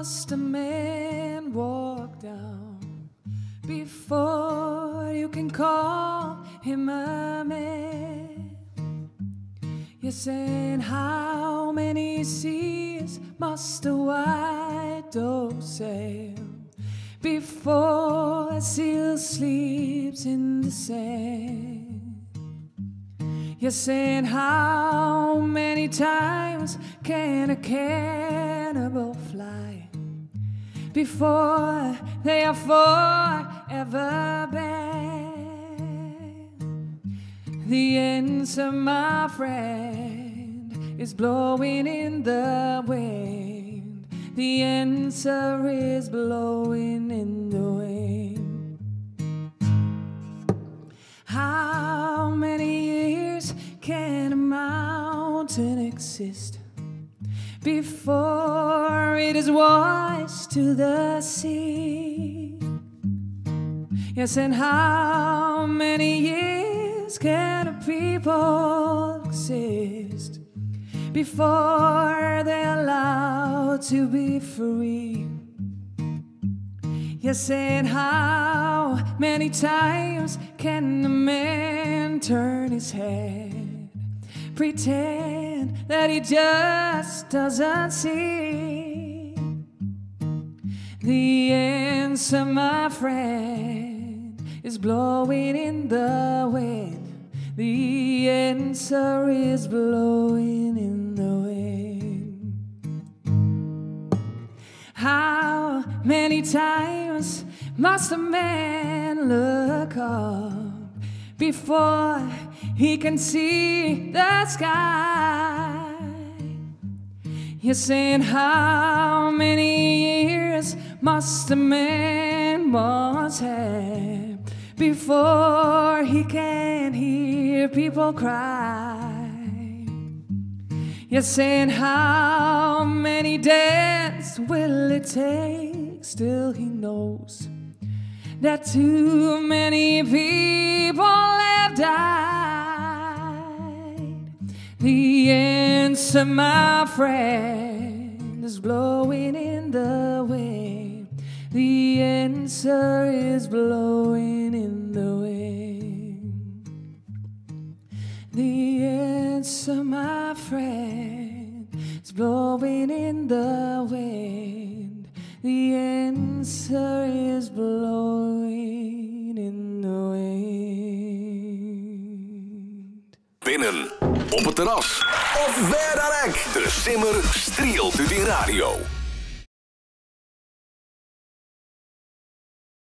must a man walk down before you can call him a man? Yes, and how many seas must a white dove sail before a seal sleeps in the sand? Yes, and how many times can a cannibal fly before they are forever banned? The answer, my friend, is blowing in the wind. The answer is blowing in the wind. How many years can a mountain exist before it is washed to the sea? Yes, and how many years can a people exist before they're allowed to be free? Yes, and how many times can a man turn his head, pretend that he just doesn't see? The answer, my friend, is blowing in the wind. The answer is blowing in the wind. How many times must a man look up before he can see the sky? Yes, and how many years must a man once have before he can hear people cry? Yes, and how many deaths will it take? Still he knows that too many people have died. The answer, my friend, is blowing in the wind. The answer is blowing in the wind. The answer, my friend, is blowing in the wind. The answer is blowing in the wind. Binnen, op het terras of verderek. De simmer strielt u die radio.